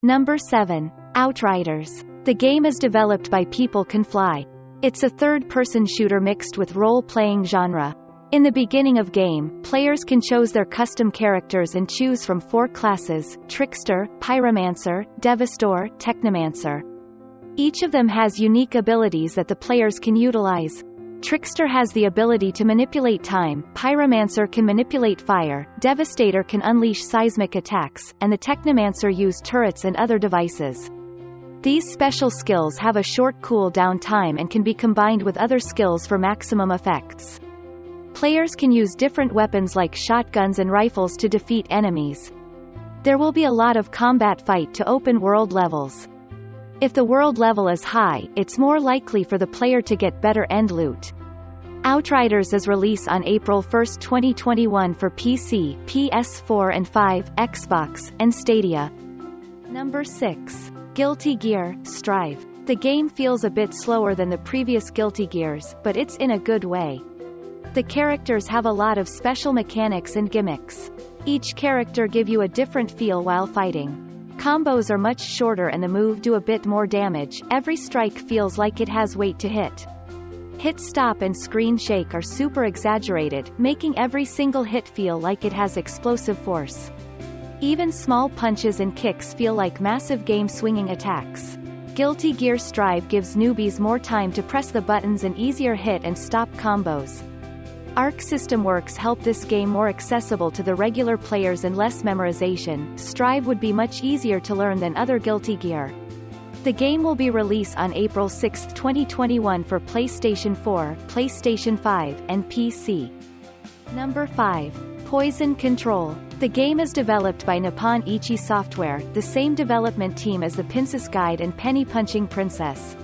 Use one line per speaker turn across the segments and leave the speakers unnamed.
Number 7. Outriders. The game is developed by People Can Fly. It's a third-person shooter mixed with role-playing genre. In the beginning of game, players can choose their custom characters and choose from 4 classes: Trickster, Pyromancer, Devastator, Technomancer. Each of them has unique abilities that the players can utilize. Trickster has the ability to manipulate time, Pyromancer can manipulate fire, Devastator can unleash seismic attacks, and the Technomancer use turrets and other devices. These special skills have a short cooldown time and can be combined with other skills for maximum effects. Players can use different weapons like shotguns and rifles to defeat enemies. There will be a lot of combat fight to open world levels. If the world level is high, it's more likely for the player to get better end loot. Outriders is released on April 1, 2021 for PC, PS4 and 5, Xbox, and Stadia. Number 6. Guilty Gear Strive. The game feels a bit slower than the previous Guilty Gears, but it's in a good way. The characters have a lot of special mechanics and gimmicks. Each character give you a different feel while fighting. Combos are much shorter and the move do a bit more damage. Every strike feels like it has weight to hit. Hit stop and screen shake are super exaggerated, making every single hit feel like it has explosive force. Even small punches and kicks feel like massive game-swinging attacks. Guilty Gear Strive gives newbies more time to press the buttons and easier hit and stop combos. Arc system works help this game more accessible to the regular players and less memorization. Strive would be much easier to learn than other Guilty Gear. The game will be released on April 6, 2021 for PlayStation 4, PlayStation 5, and PC. Number 5. Poison Control. The game is developed by Nippon Ichi Software, the same development team as The Princess Guide and Penny Punching Princess.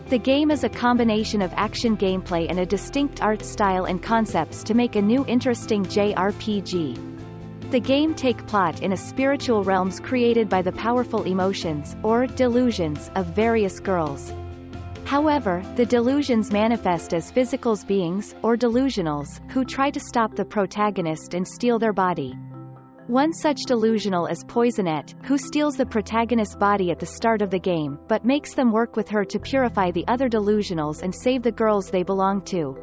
The game is a combination of action gameplay and a distinct art style and concepts to make a new interesting JRPG. The game take plot in a spiritual realms created by the powerful emotions, or delusions, of various girls. However, the delusions manifest as physical beings, or delusionals, who try to stop the protagonist and steal their body. One such delusional is Poisonette, who steals the protagonist's body at the start of the game, but makes them work with her to purify the other delusionals and save the girls they belong to.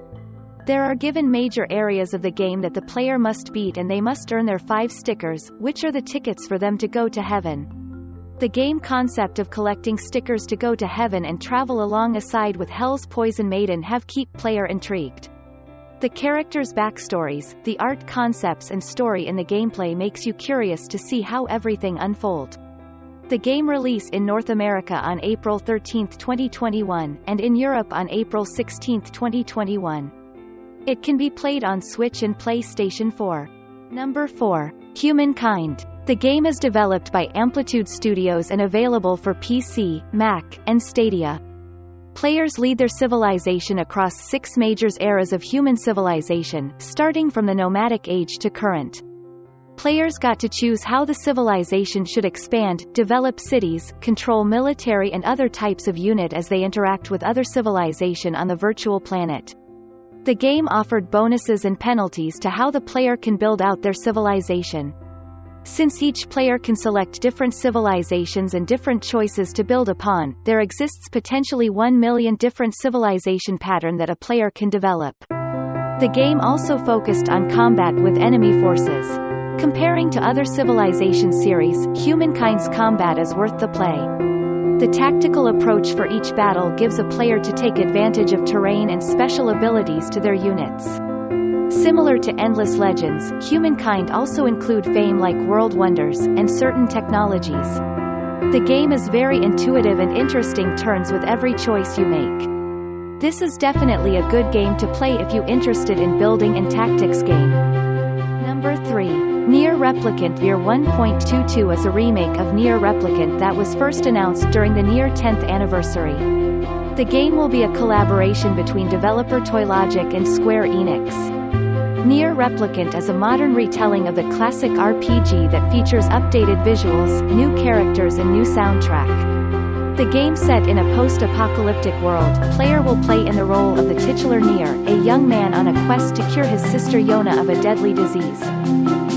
There are given major areas of the game that the player must beat and they must earn their 5 stickers, which are the tickets for them to go to heaven. The game concept of collecting stickers to go to heaven and travel alongside with Hell's Poison Maiden have keep player intrigued. The characters' backstories, the art concepts and story in the gameplay makes you curious to see how everything unfold. The game release in North America on April 13, 2021, and in Europe on April 16, 2021. It can be played on Switch and PlayStation 4. Number 4. Humankind. The game is developed by Amplitude Studios and available for PC, Mac, and Stadia. Players lead their civilization across 6 major eras of human civilization, starting from the nomadic age to current. Players got to choose how the civilization should expand, develop cities, control military and other types of unit as they interact with other civilization on the virtual planet. The game offered bonuses and penalties to how the player can build out their civilization. Since each player can select different civilizations and different choices to build upon, there exists potentially 1 million different civilization pattern that a player can develop. The game also focused on combat with enemy forces. Comparing to other Civilization series, Humankind's combat is worth the play. The tactical approach for each battle gives a player to take advantage of terrain and special abilities to their units. Similar to Endless Legends, Humankind also include fame like World Wonders, and certain technologies. The game is very intuitive and interesting turns with every choice you make. This is definitely a good game to play if you interested in building and tactics game. Number 3. Nier Replicant Year 1.22 is a remake of Nier Replicant that was first announced during the Nier 10th anniversary. The game will be a collaboration between developer Toylogic and Square Enix. Nier Replicant is a modern retelling of the classic RPG that features updated visuals, new characters and new soundtrack. The game set in a post-apocalyptic world, player will play in the role of the titular Nier, a young man on a quest to cure his sister Yona of a deadly disease.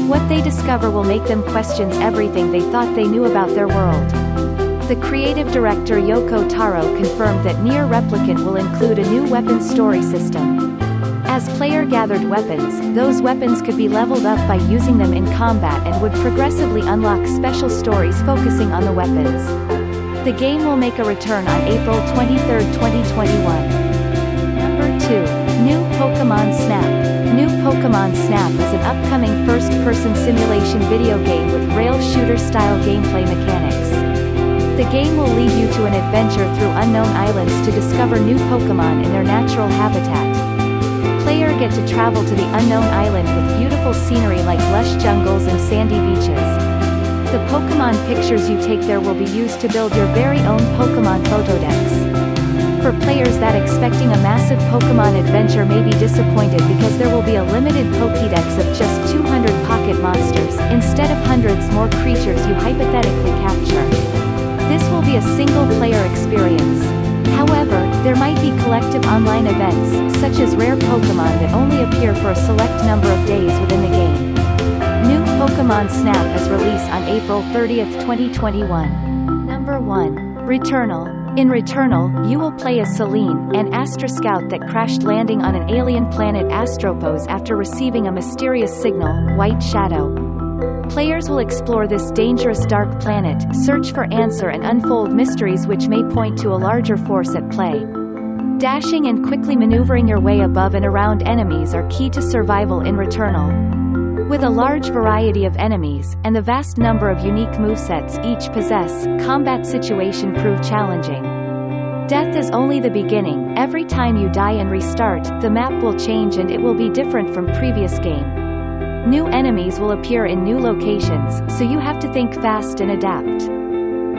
What they discover will make them question everything they thought they knew about their world. The creative director Yoko Taro confirmed that Nier Replicant will include a new weapons story system. As player gathered weapons, those weapons could be leveled up by using them in combat and would progressively unlock special stories focusing on the weapons. The game will make a return on April 23, 2021. Number 2. New Pokémon Snap. New Pokémon Snap is an upcoming first-person simulation video game with rail shooter-style gameplay mechanics. The game will lead you to an adventure through unknown islands to discover new Pokémon in their natural habitat. Players get to travel to the unknown island with beautiful scenery like lush jungles and sandy beaches. The Pokémon pictures you take there will be used to build your very own Pokémon photo decks. For players that expecting a massive Pokémon adventure may be disappointed because there will be a limited Pokédex of just 200 pocket monsters, instead of hundreds more creatures you hypothetically capture. This will be a single-player experience. However, there might be collective online events, such as rare Pokémon that only appear for a select number of days within the game. New Pokémon Snap is released on April 30, 2021. Number 1. Returnal. In Returnal, you will play as Celine, an Astra scout that crashed landing on an alien planet Astropos after receiving a mysterious signal, White Shadow. Players will explore this dangerous dark planet, search for answer and unfold mysteries which may point to a larger force at play. Dashing and quickly maneuvering your way above and around enemies are key to survival in Returnal. With a large variety of enemies, and the vast number of unique movesets each possess, combat situation prove challenging. Death is only the beginning. Every time you die and restart, the map will change and it will be different from previous game. New enemies will appear in new locations, so you have to think fast and adapt.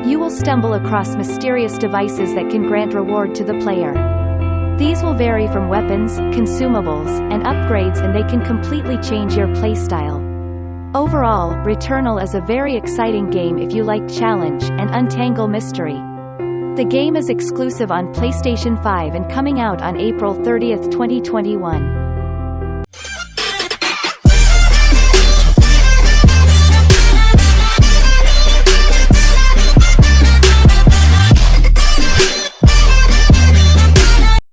You will stumble across mysterious devices that can grant reward to the player. These will vary from weapons, consumables, and upgrades, and they can completely change your playstyle. Overall, Returnal is a very exciting game if you like challenge and untangle mystery. The game is exclusive on PlayStation 5 and coming out on April 30, 2021.